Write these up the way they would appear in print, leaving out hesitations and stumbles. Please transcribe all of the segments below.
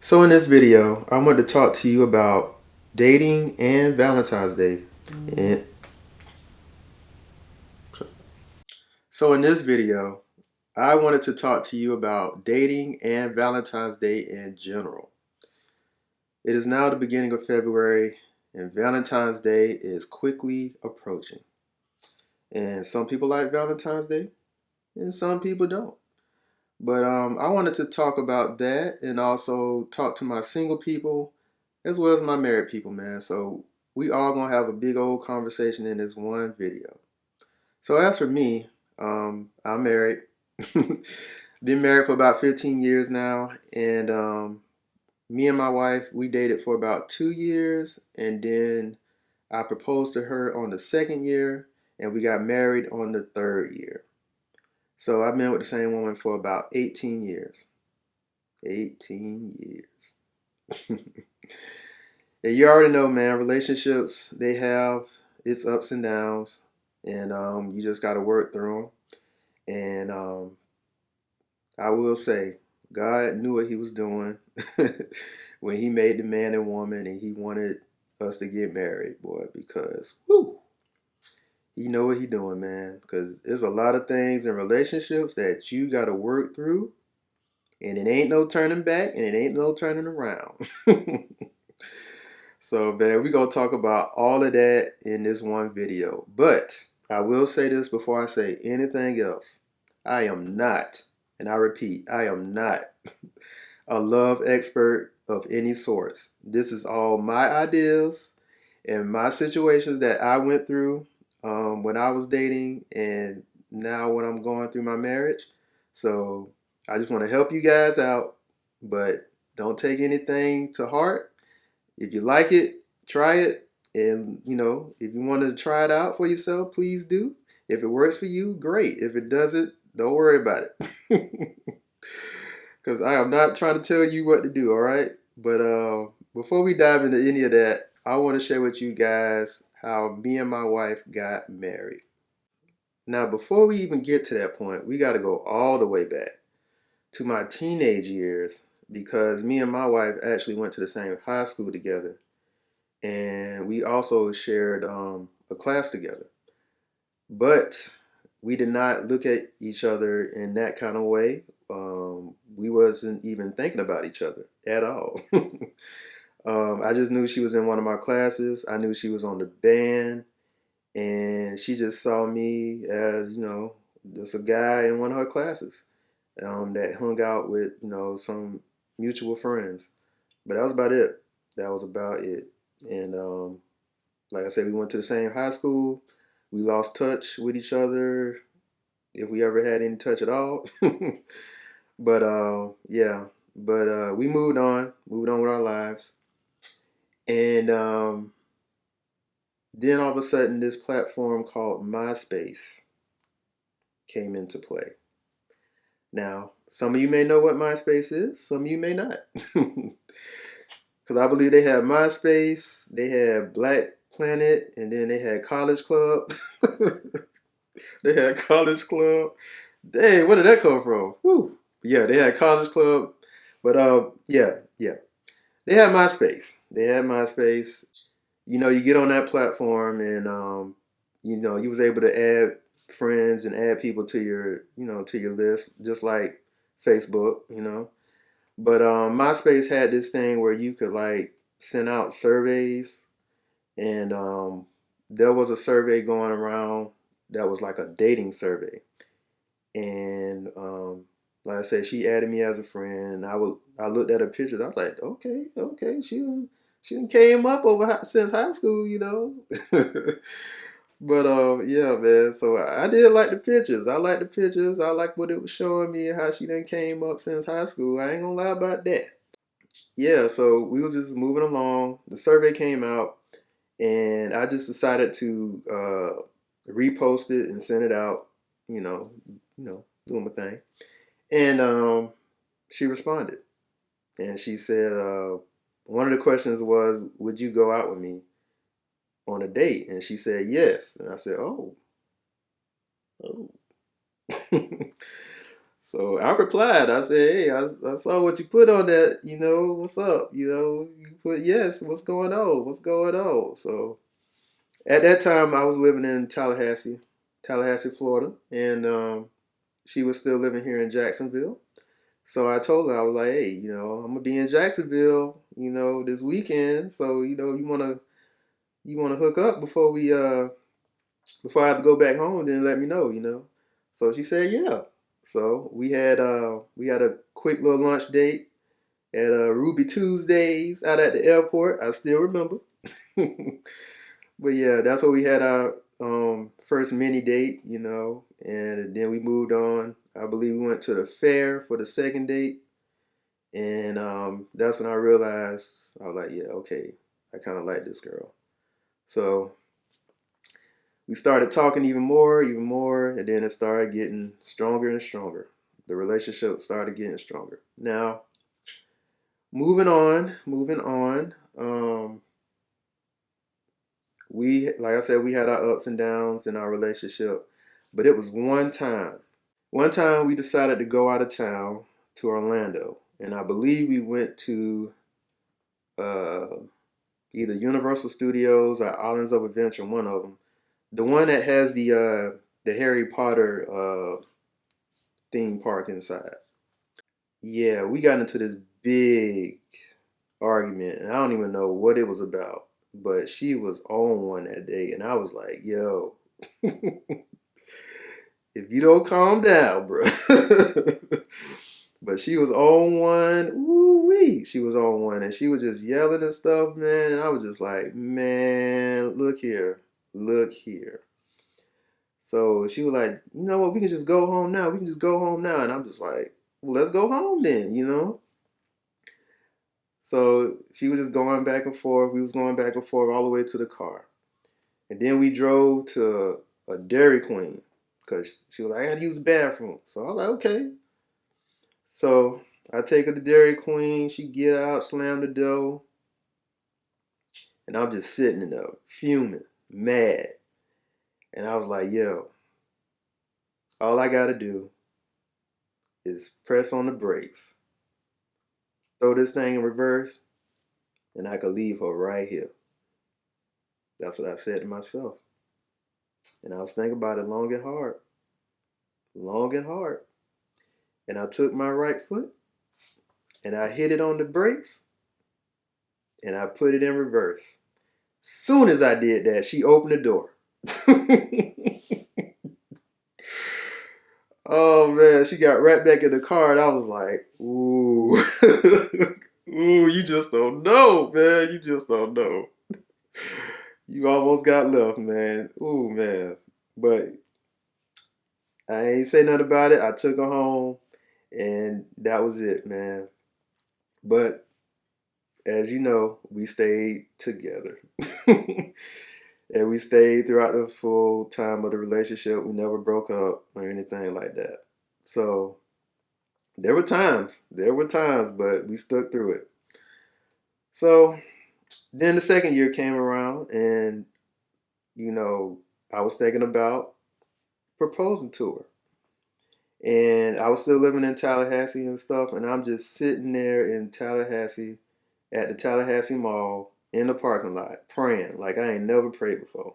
So in this video, I want to talk to you about dating and Valentine's Day. And so in this video, I wanted to talk to you about dating and Valentine's Day in general. It is now the beginning of February, and Valentine's Day is quickly approaching. And some people like Valentine's Day, and some people don't. But I wanted to talk about that and also talk to my single people as well as my married people, man. So we all gonna have a big old conversation in this one video. So as for me, I'm married. Been married for about 15 years now, and me and my wife we dated for about 2 years, and then I proposed to her on the second year, and we got married on the third year. So I've been with the same woman for about 18 years. 18 years. And you already know, man, relationships, they have its ups and downs, and you just got to work through them. And I will say, God knew what He was doing when He made the man and woman, and He wanted us to get married, boy, because, whoo, He know what He doing, man. Because there's a lot of things in relationships that you got to work through, and it ain't no turning back, and it ain't no turning around. So, man, we're going to talk about all of that in this one video. But I will say this before I say anything else. I am not, and I repeat, I am not a love expert of any sorts. This is all my ideas and my situations that I went through when I was dating and now when I'm going through my marriage. So I just want to help you guys out, but don't take anything to heart. If you like it, try it. And, if you want to try it out for yourself, please do. If it works for you, great. If it doesn't, don't worry about it. Because I am not trying to tell you what to do, all right? But before we dive into any of that, I want to share with you guys how me and my wife got married. Now, before we even get to that point, we got to go all the way back to my teenage years because me and my wife actually went to the same high school together. And we also shared a class together. But we did not look at each other in that kind of way. We wasn't even thinking about each other at all. I just knew she was in one of my classes. I knew she was on the band, and she just saw me as just a guy in one of her classes that hung out with some mutual friends. But that was about it. That was about it. And like I said, we went to the same high school. We lost touch with each other, if we ever had any touch at all. But yeah, but we moved on with our lives, and then all of a sudden, this platform called MySpace came into play. Now, some of you may know what MySpace is, some of you may not, because I believe they had MySpace, they had Black Planet, and then they had College Club. They had College Club. Dang, where did that come from? Whew. Yeah, they had College Club, but yeah, yeah, they had MySpace. They had MySpace. You get on that platform, and you was able to add friends and add people to your list, just like Facebook. But MySpace had this thing where you could like send out surveys, and there was a survey going around that was like a dating survey. And like I said, she added me as a friend. I looked at her pictures. I was like, okay, okay, she done came up since high school. But yeah, man. So I did like the pictures. I like the pictures. I like what it was showing me and how she done came up since high school. I ain't gonna lie about that. Yeah. So we was just moving along. The survey came out, and I just decided to repost it and send it out. Doing my thing. And she responded, and she said, one of the questions was, "Would you go out with me on a date?" And she said, "Yes." And I said, "Oh, oh." So I replied. I said, "Hey, I saw what you put on that. What's up? You put yes. What's going on? What's going on?" So at that time, I was living in Tallahassee, Florida, and she was still living here in Jacksonville. So I told her, I was like, "Hey, I'm gonna be in Jacksonville, this weekend. So you wanna hook up before I have to go back home, then let me know." So she said, yeah. So we had a quick little lunch date at Ruby Tuesdays out at the airport. I still remember. But yeah, that's where we had our first mini date, and then we moved on. I believe we went to the fair for the second date, and that's when I realized I was like, yeah, okay, I kind of like this girl. So we started talking even more, and then it started getting stronger and stronger. The relationship started getting stronger. Now, moving on. We, like I said, we had our ups and downs in our relationship, but it was one time. One time we decided to go out of town to Orlando, and I believe we went to uh, either Universal Studios or Islands of Adventure, one of them. The one that has the Harry Potter theme park inside. Yeah, we got into this big argument, and I don't even know what it was about. But she was on one that day, and I was like, "Yo, if you don't calm down, bro." But she was on one. Ooh wee, she was on one, and she was just yelling and stuff, man. And I was just like, "Man, look here, look here." So she was like, "You know what? We can just go home now. We can just go home now." And I'm just like, "Well, let's go home then." So she was just going back and forth. We was going back and forth all the way to the car. And then we drove to a Dairy Queen because she was like, "I gotta use the bathroom." So I was like, okay. So I take her to Dairy Queen. She get out, slam the door. And I'm just sitting there fuming, mad. And I was like, yo, all I gotta do is press on the brakes, throw this thing in reverse, and I could leave her right here. That's what I said to myself. And I was thinking about it long and hard, long and hard. And I took my right foot and I hit it on the brakes and I put it in reverse. Soon as I did that, she opened the door. Oh man, she got right back in the car and I was like, ooh. Ooh, you just don't know, man. You just don't know. You almost got left, man. Ooh, man. But I ain't say nothing about it. I took her home and that was it, man. But as you know, we stayed together. And we stayed throughout the full time of the relationship. We never broke up or anything like that. So there were times, but we stuck through it. So then the second year came around, and you know, I was thinking about proposing to her. And I was still living in Tallahassee and stuff, and I'm just sitting there in Tallahassee at the Tallahassee Mall in the parking lot praying like I ain't never prayed before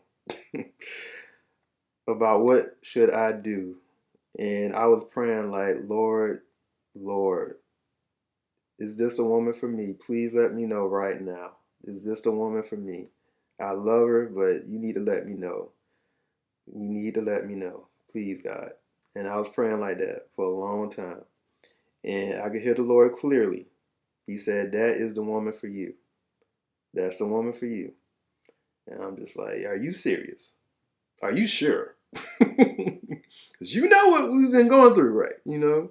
about what should I do. And I was praying like, Lord, Lord, is this a woman for me? Please let me know right now. Is this the woman for me? I love her, but you need to let me know. You need to let me know. Please, God. And I was praying like that for a long time. And I could hear the Lord clearly. He said, that is the woman for you. That's the woman for you. And I'm just like, are you serious? Are you sure? Because you know what we've been going through, right? And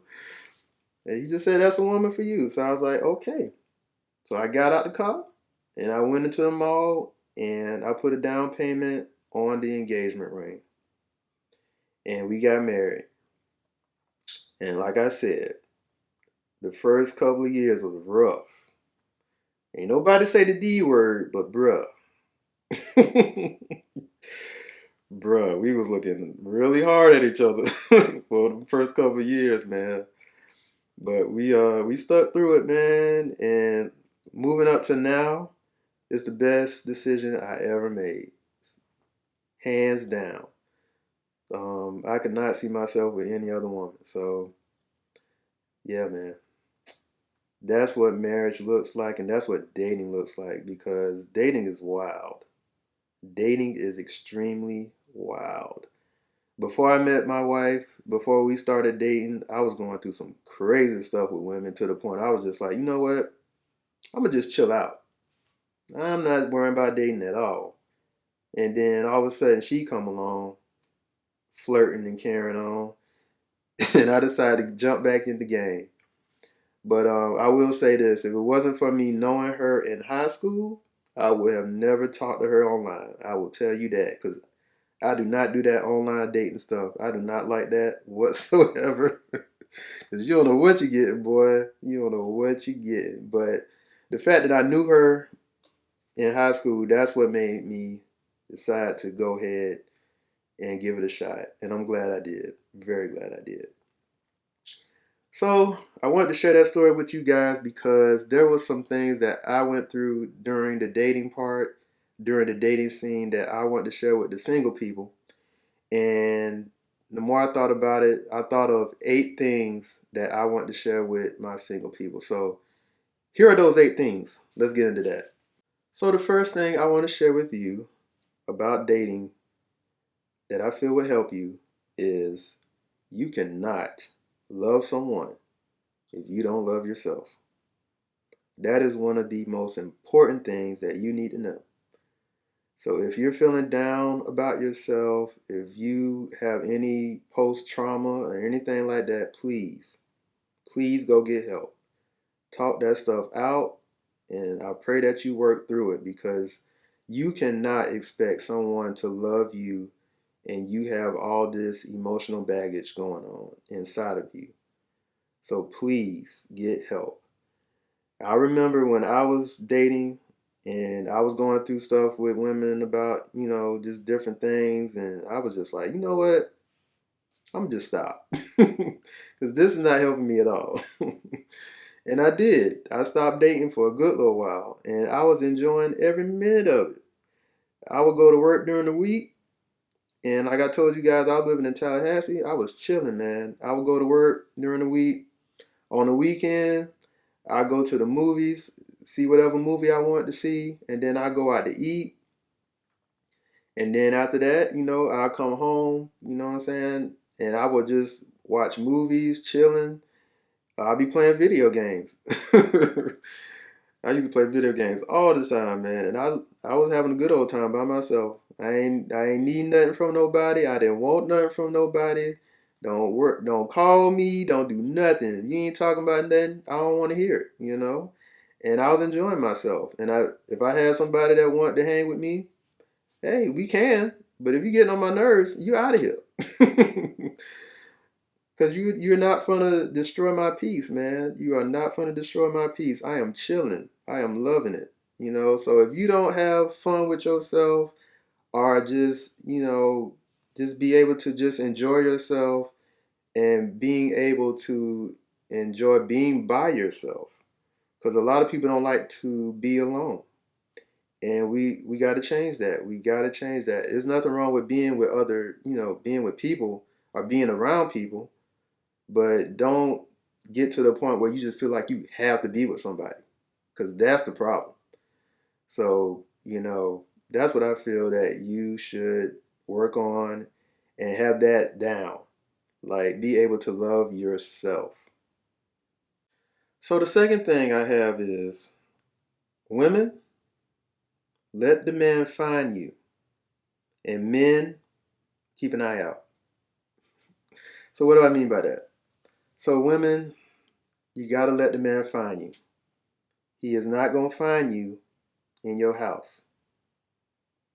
he just said, that's the woman for you. So I was like, okay. So I got out the car and I went into the mall and I put a down payment on the engagement ring. And we got married. And like I said, the first couple of years was rough. Ain't nobody say the D word, but bruh. Bruh, we was looking really hard at each other for the first couple of years, man. But we stuck through it, man, and moving up to now is the best decision I ever made, hands down. I could not see myself with any other woman. So yeah, man, that's what marriage looks like, and that's what dating looks like. Because dating is wild. Dating is extremely wild. Before I met my wife, before we started dating, I was going through some crazy stuff with women to the point I was just like, you know what? I'm gonna just chill out. I'm not worrying about dating at all. And then all of a sudden she come along, flirting and carrying on, and I decided to jump back in the game. But I will say this: if it wasn't for me knowing her in high school, I would have never talked to her online. I will tell you that because I do not do that online dating stuff. I do not like that whatsoever. Because you don't know what you're getting, boy. You don't know what you're getting. But the fact that I knew her in high school, that's what made me decide to go ahead and give it a shot. And I'm glad I did. Very glad I did. So I wanted to share that story with you guys because there was some things that I went through during the dating part, during the dating scene that I wanted to share with the single people. And the more I thought about it, I thought of 8 things that I want to share with my single people. So here are those 8 things. Let's get into that. So the first thing I want to share with you about dating that I feel will help you is you cannot love someone if you don't love yourself. That is one of the most important things that you need to know. So if you're feeling down about yourself, if you have any post trauma or anything like that, please go get help. Talk that stuff out, and I pray that you work through it because you cannot expect someone to love you and you have all this emotional baggage going on inside of you. So please get help. I remember when I was dating and I was going through stuff with women about, just different things. And I was just like, you know what? I'm just stop. Because this is not helping me at all. And I did. I stopped dating for a good little while. And I was enjoying every minute of it. I would go to work during the week. And like I told you guys, I was living in Tallahassee. I was chilling, man. I would go to work during the week. On the weekend, I go to the movies, see whatever movie I want to see, and then I go out to eat. And then after that, I'll come home, you know what I'm saying? And I will just watch movies, chilling. I'll be playing video games. I used to play video games all the time, man, and I was having a good old time by myself. I ain't need nothing from nobody. I didn't want nothing from nobody. Don't work. Don't call me. Don't do nothing. If you ain't talking about nothing, I don't want to hear it. And I was enjoying myself. And if I had somebody that wanted to hang with me, hey, we can. But if you're getting on my nerves, you out of here. Because you're not gonna destroy my peace, man. You are not gonna destroy my peace. I am chilling. I am loving it. So if you don't have fun with yourself or just be able to just enjoy yourself and being able to enjoy being by yourself. Because a lot of people don't like to be alone. And we got to change that. We got to change that. There's nothing wrong with being with being with people or being around people, but don't get to the point where you just feel like you have to be with somebody, because that's the problem. So, that's what I feel that you should work on and have that down. Like, be able to love yourself. So, the second thing I have is women, let the man find you, and men, keep an eye out. So, what do I mean by that? So, women, you got to let the man find you. He is not going to find you in your house.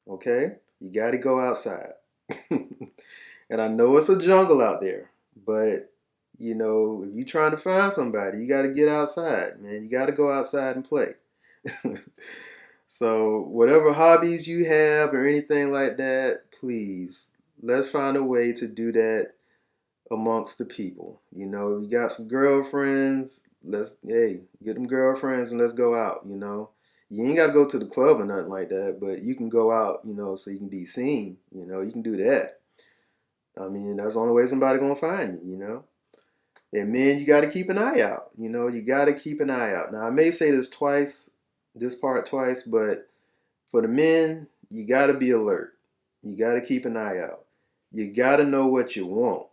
Okay? You got to go outside. And I know it's a jungle out there, but if you're trying to find somebody, you got to get outside, man. You got to go outside and play. So, whatever hobbies you have or anything like that, please, let's find a way to do that amongst the people. You know, you got some girlfriends, hey, get them girlfriends and let's go out, you know. You ain't got to go to the club or nothing like that, but you can go out, you know, so you can be seen, you know, you can do that. I mean, that's the only way somebody gonna find you, you know. And men, you got to keep an eye out, you know, you got to keep an eye out. Now, I may say this part twice, but for the men, you got to be alert. You got to keep an eye out. You got to know what you want.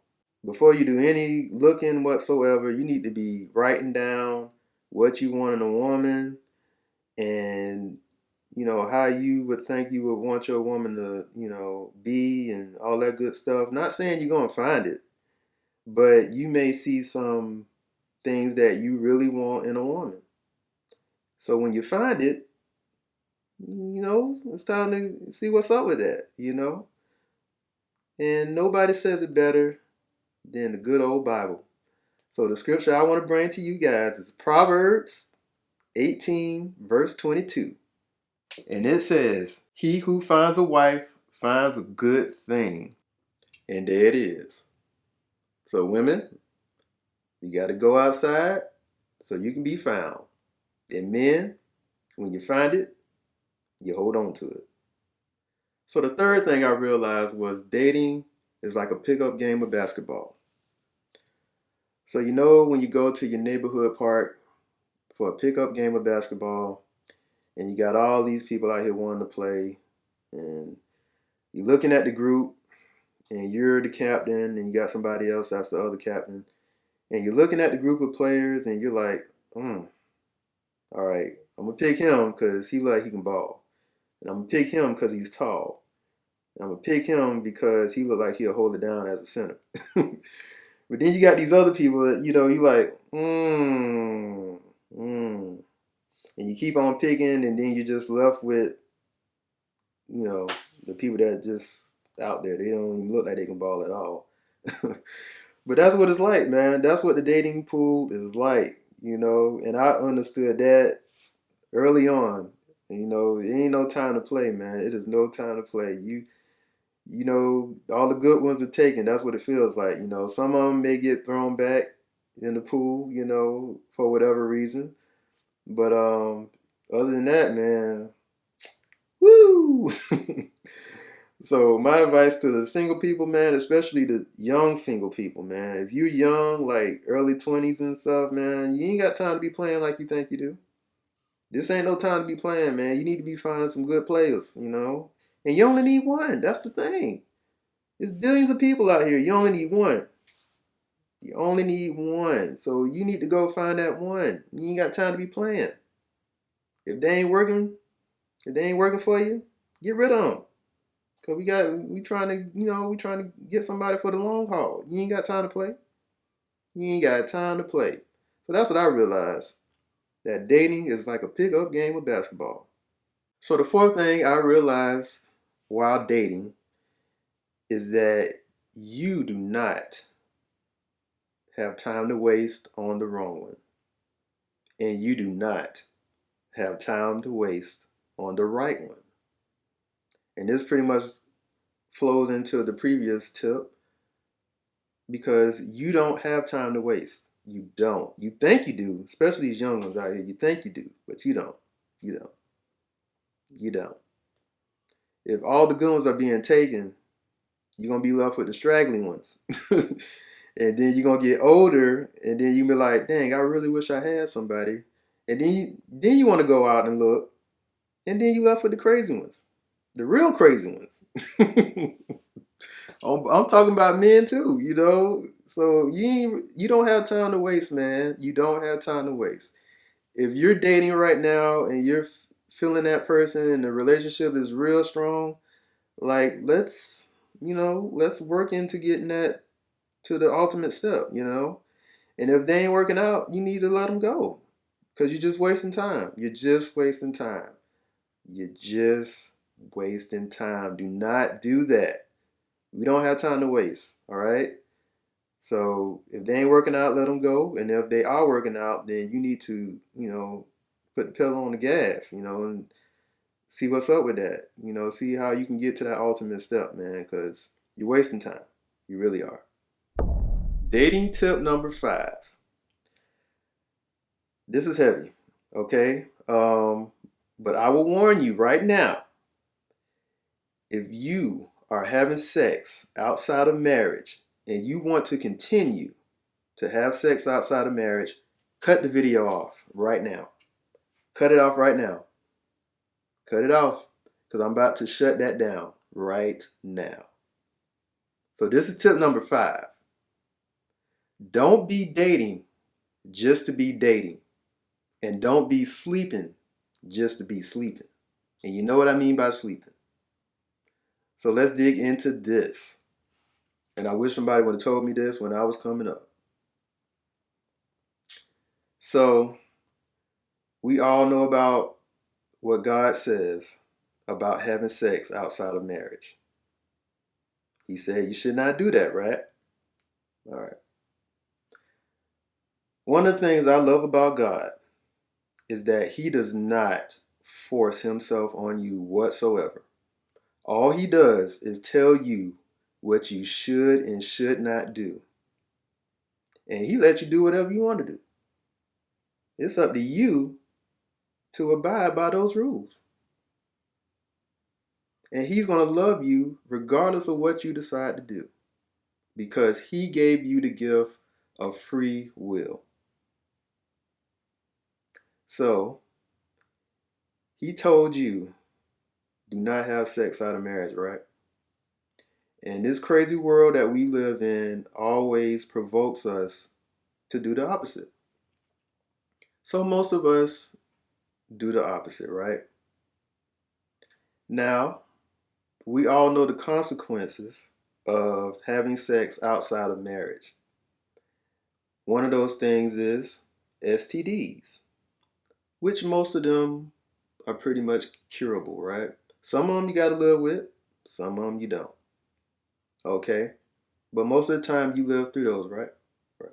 Before you do any looking whatsoever, you need to be writing down what you want in a woman and, you know, how you would think you would want your woman to, you know, be and all that good stuff. Not saying you're going to find it, but you may see some things that you really want in a woman. So when you find it, you know, it's time to see what's up with that, you know. And nobody says it better than the good old Bible. So the scripture I want to bring to you guys is Proverbs 18, verse 22. And it says, "He who finds a wife finds a good thing." And there it is. So women, you got to go outside so you can be found. And men, when you find it, you hold on to it. So the third thing I realized was dating is like a pickup game of basketball. So you know when you go to your neighborhood park for a pickup game of basketball and you got all these people out here wanting to play and you're looking at the group and you're the captain and you got somebody else that's the other captain and you're looking at the group of players and you're like, all right, I'm gonna pick him because he like he can ball. And I'm gonna pick him because he's tall. And I'm gonna pick him because he look like he'll hold it down as a center. But then you got these other people that, you know, you like, and you keep on picking, and then you're just left with, you know, the people that just out there. They don't even look like they can ball at all. But that's what it's like, man. That's what the dating pool is like, you know. And I understood that early on. And, you know, it ain't no time to play, man. It is no time to play. You know, all the good ones are taken. That's what it feels like. You know, some of them may get thrown back in the pool, you know, for whatever reason. But other than that, man, woo! So my advice to the single people, man, especially the young single people, man, if you're young, like early 20s and stuff, man, you ain't got time to be playing like you think you do. This ain't no time to be playing, man. You need to be finding some good players, you know? And you only need one. That's the thing. There's billions of people out here. You only need one. You only need one. So you need to go find that one. You ain't got time to be playing. If they ain't working, if they ain't working for you, get rid of them. Cause we trying to, you know, we trying to get somebody for the long haul. You ain't got time to play. You ain't got time to play. So that's what I realized. That dating is like a pickup game of basketball. So the fourth thing I realized while dating is that you do not have time to waste on the wrong one. And you do not have time to waste on the right one. And this pretty much flows into the previous tip because you don't have time to waste. You don't. You think you do, especially these young ones out here. You think you do, but you don't. You don't. You don't. If all the good ones are being taken, you're going to be left with the straggling ones. And then you're going to get older, and then you be like, dang, I really wish I had somebody. And then you want to go out and look, and then you left with the crazy ones. The real crazy ones. I'm talking about men too, you know. So you don't have time to waste, man. You don't have time to waste. If you're dating right now and you're feeling that person and the relationship is real strong, like let's work into getting that to the ultimate step, you know. And if they ain't working out, you need to let them go because you're just wasting time. You're just wasting time. You're just wasting time. Do not do that. We don't have time to waste, all right? So if they ain't working out, let them go. And if they are working out, then you need to, you know, put the pedal on the gas, you know, and see what's up with that. You know, see how you can get to that ultimate step, man, because you're wasting time. You really are. Dating tip number 5. This is heavy, okay? But I will warn you right now, if you are having sex outside of marriage and you want to continue to have sex outside of marriage, cut the video off right now. Cut it off right now. Cut it off, because I'm about to shut that down right now. So this is tip number 5. Don't be dating just to be dating. And don't be sleeping just to be sleeping. And you know what I mean by sleeping. So let's dig into this. And I wish somebody would have told me this when I was coming up. So we all know about what God says about having sex outside of marriage. He said you should not do that, right? All right. One of the things I love about God is that he does not force himself on you whatsoever. All he does is tell you what you should and should not do. And he lets you do whatever you want to do. It's up to you to abide by those rules. And he's going to love you regardless of what you decide to do, because he gave you the gift of free will. So he told you, do not have sex out of marriage, right? And this crazy world that we live in always provokes us to do the opposite. So most of us do the opposite, right? Now, we all know the consequences of having sex outside of marriage. One of those things is STDs, which most of them are pretty much curable, right? Some of them you got to live with, some of them you don't. Okay? But most of the time you live through those, right? Right.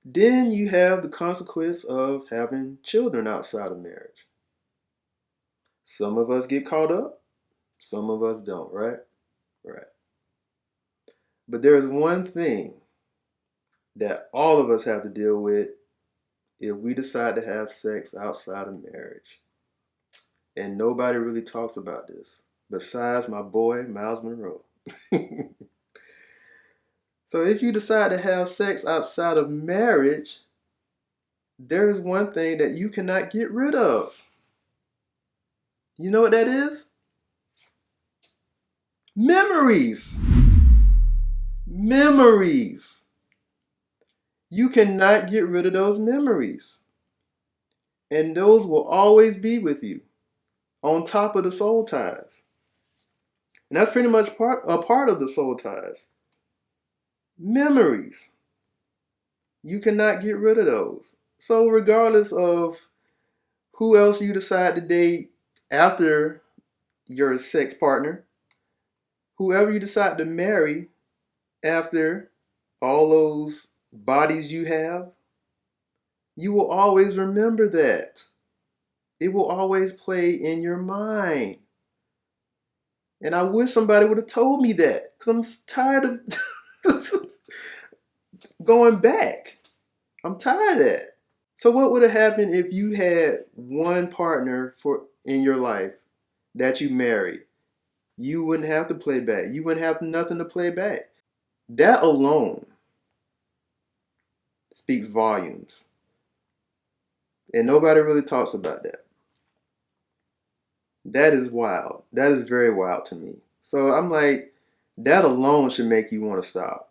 Then you have the consequence of having children outside of marriage. Some of us get caught up, some of us don't, right? Right. But there's one thing that all of us have to deal with if we decide to have sex outside of marriage. And nobody really talks about this besides my boy, Miles Monroe. So if you decide to have sex outside of marriage, there's one thing that you cannot get rid of. You know what that is? Memories. Memories. You cannot get rid of those memories. And those will always be with you, on top of the soul ties. And that's pretty much a part of the soul ties. Memories. You cannot get rid of those. So regardless of who else you decide to date after your sex partner, whoever you decide to marry after all those bodies you have, you will always remember that. It will always play in your mind. And I wish somebody would have told me that, because I'm tired of going back. I'm tired of that. So what would have happened if you had one partner in your life that you married? You wouldn't have to play back. You wouldn't have nothing to play back. That alone speaks volumes. And nobody really talks about that. That is wild. That is very wild to me. So I'm like, that alone should make you want to stop.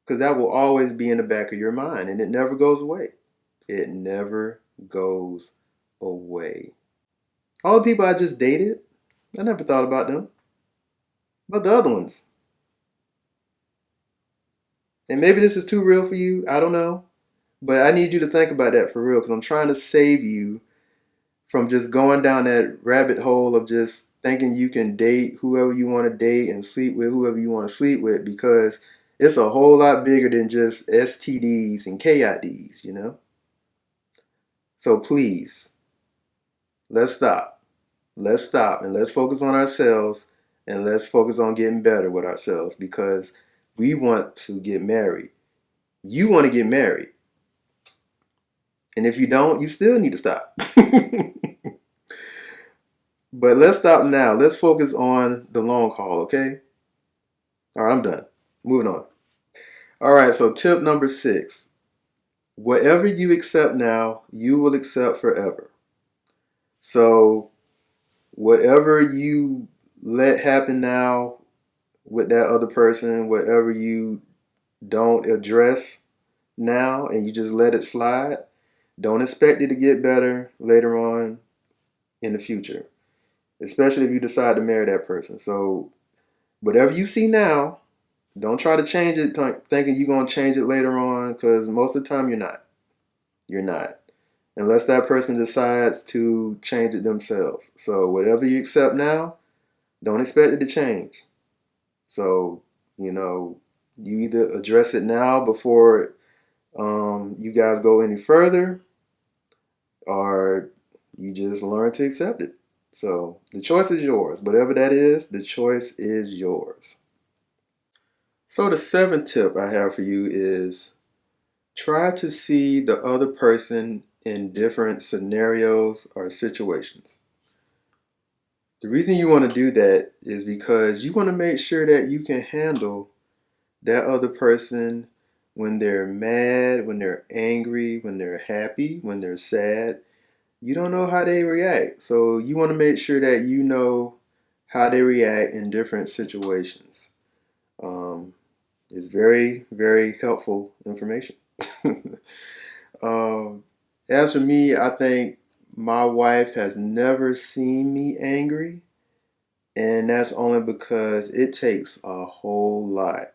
Because that will always be in the back of your mind, and it never goes away. It never goes away. All the people I just dated, I never thought about them. But the other ones. And maybe this is too real for you. I don't know. But I need you to think about that for real, because I'm trying to save you from just going down that rabbit hole of just thinking you can date whoever you want to date and sleep with whoever you want to sleep with, because it's a whole lot bigger than just STDs and KIDs, you know? So please, let's stop. Let's stop and let's focus on ourselves and let's focus on getting better with ourselves because we want to get married. You want to get married. And if you don't, you still need to stop. But let's stop now. Let's focus on the long haul, okay? All right, I'm done. Moving on. All right, so tip number 6. Whatever you accept now, you will accept forever. So whatever you let happen now with that other person, whatever you don't address now and you just let it slide, don't expect it to get better later on in the future, especially if you decide to marry that person. So whatever you see now, don't try to change it thinking you're going to change it later on, because most of the time you're not. You're not. Unless that person decides to change it themselves. So whatever you accept now, don't expect it to change. So, you either address it now before you guys go any further, or you just learn to accept it. So the choice is yours. Whatever that is, the choice is yours. So the 7th tip I have for you is try to see the other person in different scenarios or situations. The reason you want to do that is because you want to make sure that you can handle that other person when they're mad, when they're angry, when they're happy, when they're sad. You don't know how they react. So you want to make sure that you know how they react in different situations. It's very, very helpful information. um, as for me, I think my wife has never seen me angry, and that's only because it takes a whole lot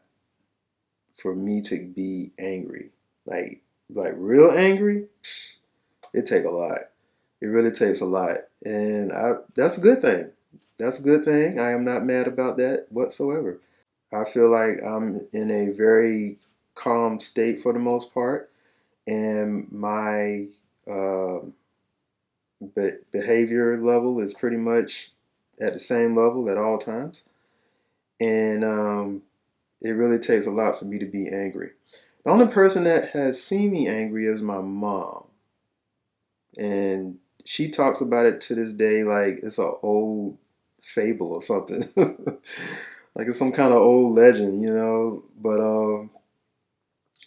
for me to be angry. Like real angry, it take a lot. It really takes a lot. And that's a good thing. That's a good thing. I am not mad about that whatsoever. I feel like I'm in a very calm state for the most part, and my uh, behavior level is pretty much at the same level at all times. And it really takes a lot for me to be angry. The only person that has seen me angry is my mom. And she talks about it to this day like it's an old fable or something. Like it's some kind of old legend. But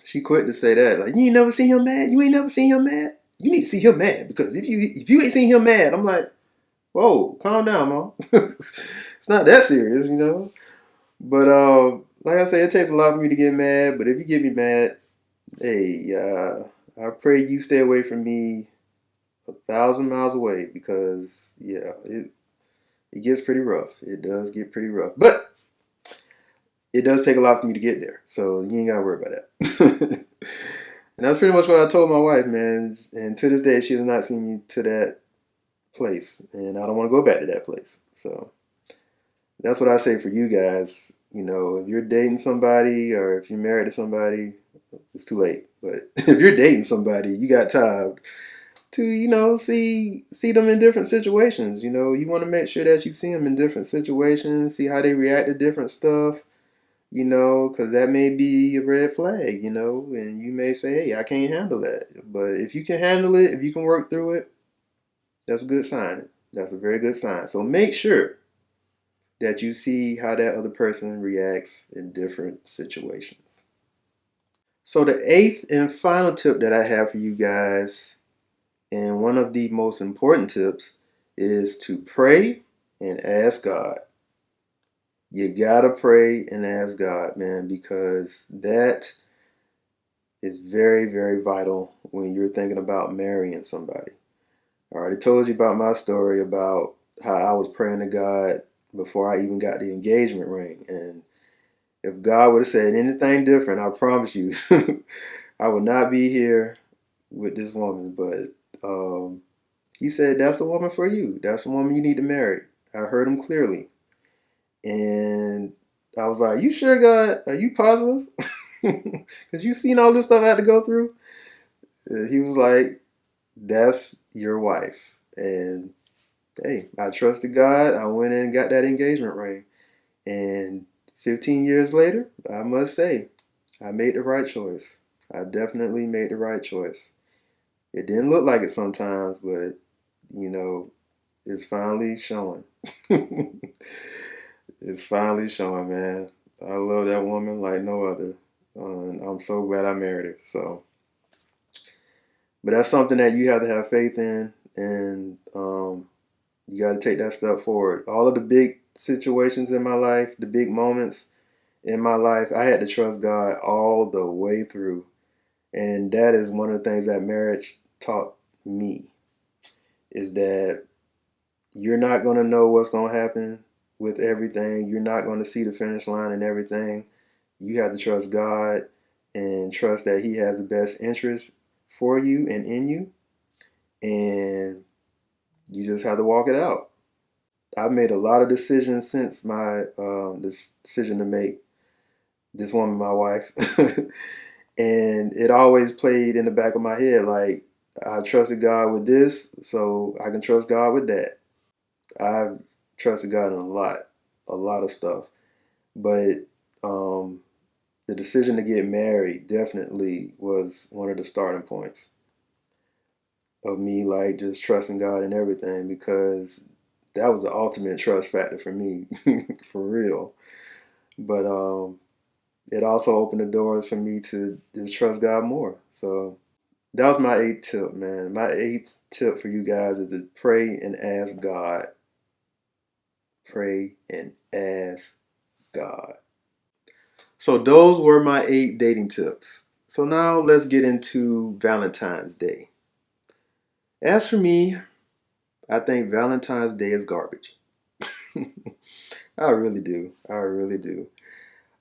she quit to say that. Like, you ain't never seen him mad? You ain't never seen him mad? You need to see him mad, because if you ain't seen him mad, I'm like, whoa, calm down, Mom. It's not that serious. But like I say, it takes a lot for me to get mad. But if you get me mad, hey, I pray you stay away from me 1,000 miles away, because yeah, it gets pretty rough. It does get pretty rough, but it does take a lot for me to get there. So you ain't gotta worry about that. And that's pretty much what I told my wife, man. And to this day, she has not seen me to that place, and I don't want to go back to that place. So that's what I say for you guys. If you're dating somebody or if you're married to somebody, it's too late. But if you're dating somebody, you got time to see them in different situations. You want to make sure that you see them in different situations, see how they react to different stuff. Because that may be a red flag. And you may say, hey, I can't handle that. But if you can handle it, if you can work through it, that's a good sign. That's a very good sign. So make sure that you see how that other person reacts in different situations. So the 8th and final tip that I have for you guys, and one of the most important tips, is to pray and ask God. You gotta pray and ask God, man, because that is very, very vital when you're thinking about marrying somebody. I already told you about my story about how I was praying to God before I even got the engagement ring. And if God would have said anything different, I promise you, I would not be here with this woman. But he said, that's the woman for you. That's the woman you need to marry. I heard him clearly. And I was like, you sure, God? Are you positive? Because you seen all this stuff I had to go through? He was like, that's your wife. And hey, I trusted God. I went in and got that engagement ring. And 15 years later, I must say, I made the right choice. I definitely made the right choice. It didn't look like it sometimes, but you know, it's finally showing. It's finally showing, man. I love that woman like no other. And I'm so glad I married her. So, but that's something that you have to have faith in, and you got to take that step forward. All of the big situations in my life, the big moments in my life, I had to trust God all the way through. And that is one of the things that marriage taught me is that you're not going to know what's going to happen with everything. You're not going to see the finish line and everything. You have to trust God and trust that He has the best interest for you and in you. And you just have to walk it out. I've made a lot of decisions since my this decision to make this woman my wife. And it always played in the back of my head like I trusted God with this, so I can trust God with that. I've trusted God in a lot of stuff. But um, the decision to get married definitely was one of the starting points of me like just trusting God in everything because that was the ultimate trust factor for me, for real. But it also opened the doors for me to just trust God more. So that was my eighth tip, man. My eighth tip for you guys is to pray and ask God. Pray and ask God. So those were my 8 dating tips. So now let's get into Valentine's Day. As for me, I think Valentine's Day is garbage. I really do. I really do.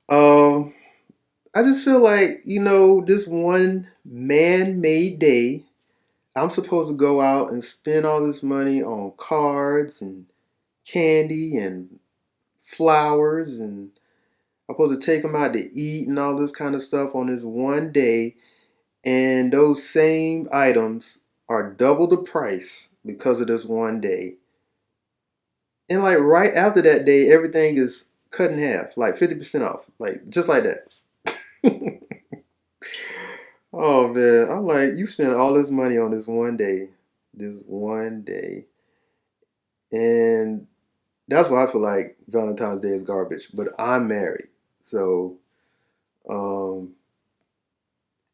Um, I just feel like, this one man-made day, I'm supposed to go out and spend all this money on cards and candy and flowers, and I'm supposed to take them out to eat and all this kind of stuff on this one day. And those same items are double the price because of this one day. And like right after that day, everything is cut in half, like 50% off, like just like that. Oh man, I'm like, you spend all this money on this one day, and that's why I feel like Valentine's Day is garbage. But I'm married, so um,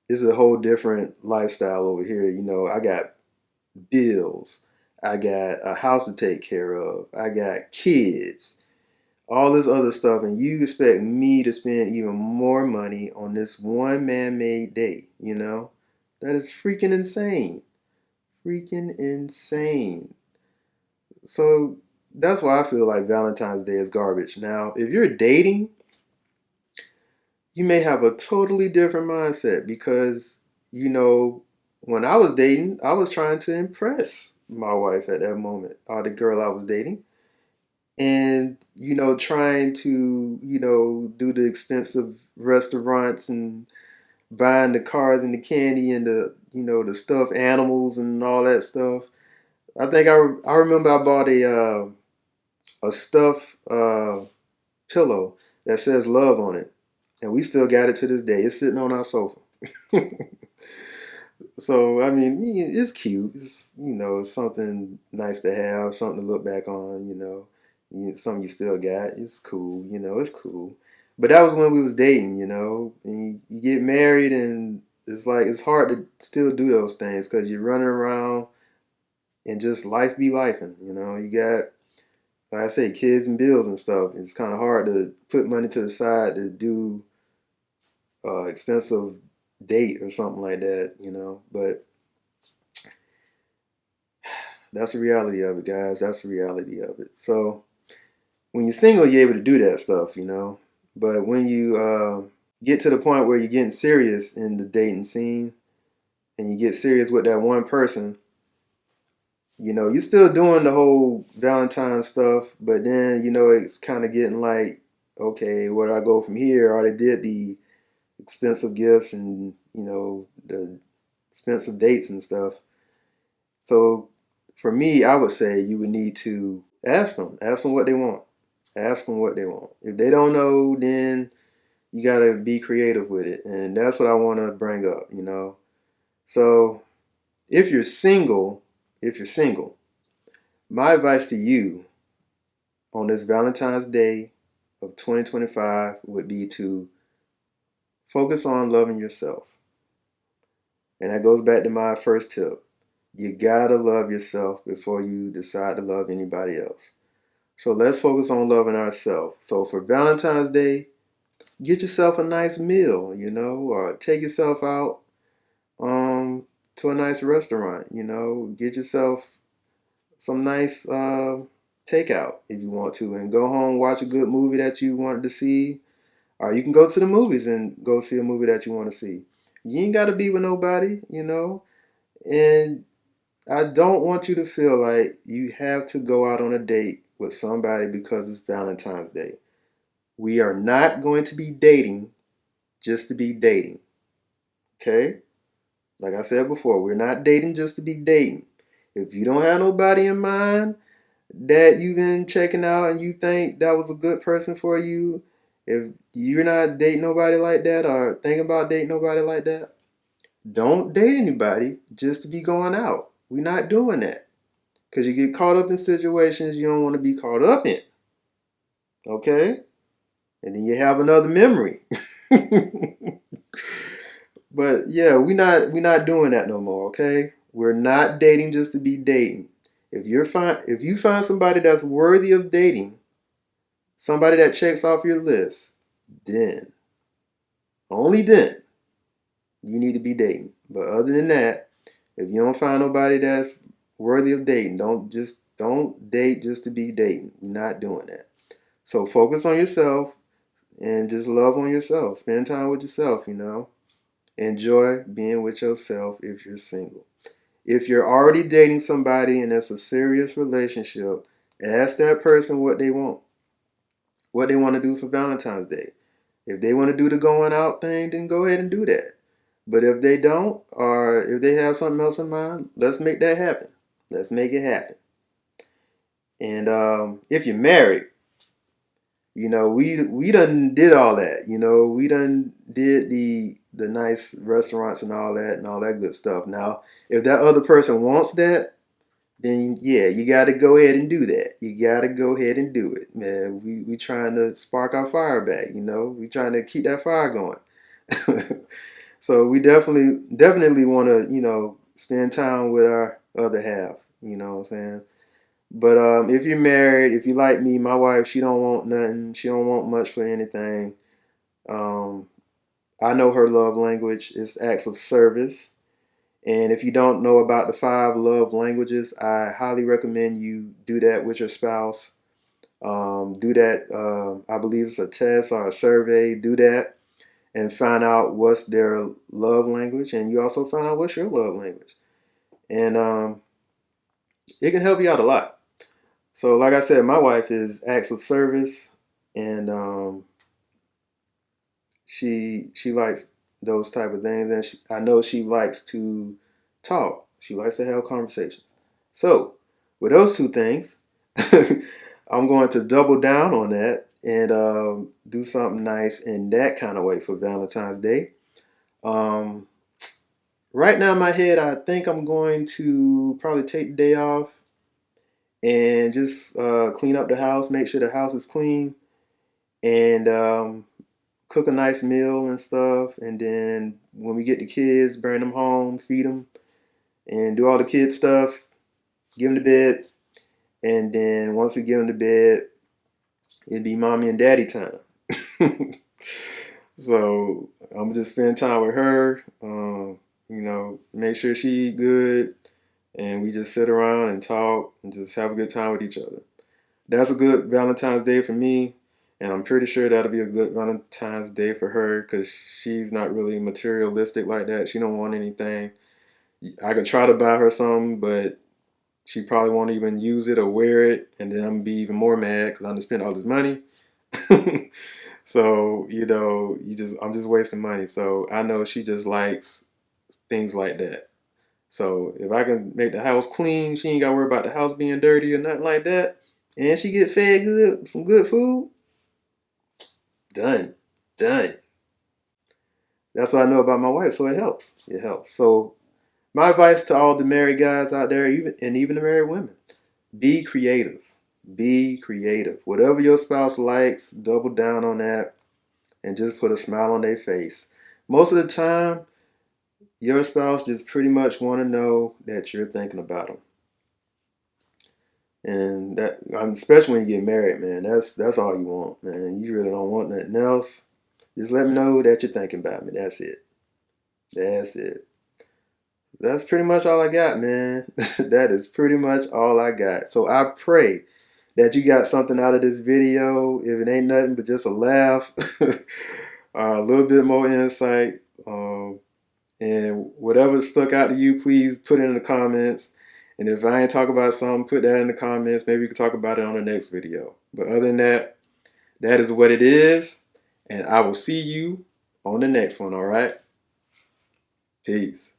it's a whole different lifestyle over here. I got bills, I got a house to take care of, I got kids, all this other stuff, and you expect me to spend even more money on this one man-made day, That is freaking insane. Freaking insane. So that's why I feel like Valentine's Day is garbage. Now, if you're dating, you may have a totally different mindset because, when I was dating, I was trying to impress my wife at that moment, or the girl I was dating. And, trying to, do the expensive restaurants and buying the cars and the candy and the stuffed animals and all that stuff. I think I remember I bought a stuffed pillow that says love on it. And we still got it to this day. It's sitting on our sofa. So, I mean, it's cute. It's something nice to have, something to look back on, something you still got. It's cool, it's cool. But that was when we was dating, and you get married and it's like, it's hard to still do those things because you're running around and just life be lifing, You got, like I say, kids and bills and stuff. It's kind of hard to put money to the side to do expensive date or something like that. But that's the reality of it, guys. That's the reality of it. So when you're single, you're able to do that stuff. But when you get to the point where you're getting serious in the dating scene and you get serious with that one person, you're still doing the whole Valentine stuff, but then, it's kind of getting like, okay, where do I go from here? I already did the expensive gifts and, the expensive dates and stuff. So for me, I would say you would need to ask them what they want. Ask them what they want. If they don't know, then you gotta be creative with it, and that's what I want to bring up. So if you're single, if you're single, my advice to you on this Valentine's Day of 2025 would be to focus on loving yourself. And that goes back to my first tip. You gotta love yourself before you decide to love anybody else. So let's focus on loving ourselves. So for Valentine's Day, get yourself a nice meal, or take yourself out to a nice restaurant, get yourself some nice takeout if you want to, and go home, watch a good movie that you wanted to see, or you can go to the movies and go see a movie that you want to see. You ain't got to be with nobody, and I don't want you to feel like you have to go out on a date with somebody because it's Valentine's Day. We are not going to be dating just to be dating. Okay? Like I said before, we're not dating just to be dating. If you don't have nobody in mind that you've been checking out and you think that was a good person for you, if you're not dating nobody like that or thinking about dating nobody like that, don't date anybody just to be going out. We're not doing that. Because you get caught up in situations you don't want to be caught up in. Okay? And then you have another memory. But yeah, we not doing that no more, okay? We're not dating just to be dating. If you find somebody that's worthy of dating, somebody that checks off your list, then only then you need to be dating. But other than that, if you don't find nobody that's worthy of dating, don't date just to be dating. We're not doing that. So focus on yourself and just love on yourself. Spend time with yourself. Enjoy being with yourself if you're single. If you're already dating somebody and it's a serious relationship, ask that person what they want to do for Valentine's Day. If they want to do the going out thing, then go ahead and do that. But if they don't, or if they have something else in mind, let's make that happen. Let's make it happen. And if you're married, we done did all that. We done did the nice restaurants and all that good stuff. Now, if that other person wants that, then yeah, you got to go ahead and do that. You got to go ahead and do it, man. We trying to spark our fire back. We trying to keep that fire going. So we definitely want to spend time with our other half. You know what I'm saying? But if you're married, if you like me, my wife, she don't want nothing. She don't want much for anything. Um, I know her love language is acts of service. And if you don't know about the 5 love languages, I highly recommend you do that with your spouse. Do that. I believe it's a test or a survey. Do that and find out what's their love language, and you also find out what's your love language, and it can help you out a lot. So, like I said, my wife is acts of service, and she likes those type of things, and I know she likes to talk. She likes to have conversations. So, with those 2 things, I'm going to double down on that and do something nice in that kind of way for Valentine's Day. Um, right now in my head, I think I'm going to probably take the day off and just clean up the house, make sure the house is clean, and cook a nice meal and stuff. And then when we get the kids, bring them home, feed them, and do all the kids stuff, give them to bed. And then once we get them to bed, it'd be mommy and daddy time. So I'm just spend time with her. Make sure she good, and we just sit around and talk and just have a good time with each other. That's a good Valentine's Day for me, and I'm pretty sure that'll be a good Valentine's Day for her because she's not really materialistic like that. She don't want anything. I could try to buy her something, but she probably won't even use it or wear it, and then I'm gonna be even more mad because I'm gonna spend all this money. So I'm just wasting money. So I know she just likes things like that. So if I can make the house clean, she ain't got to worry about the house being dirty or nothing like that. and she get fed good, some good food, done, done. That's what I know about my wife, so it helps. It helps. So my advice to all the married guys out there, even the married women, be creative. Be creative. Whatever your spouse likes, double down on that and just put a smile on their face. Most of the time, your spouse just pretty much want to know that you're thinking about them. And that, especially when you get married, man, that's all you want, man. You really don't want nothing else. Just let me know that you're thinking about me. That's it. That's it. That's pretty much all I got, man. That is pretty much all I got. So I pray that you got something out of this video. If it ain't nothing but just a laugh, a little bit more insight, and whatever stuck out to you, please put it in the comments. And if I ain't talk about something, put that in the comments. Maybe we can talk about it on the next video. But other than that, that is what it is. And I will see you on the next one, all right? Peace.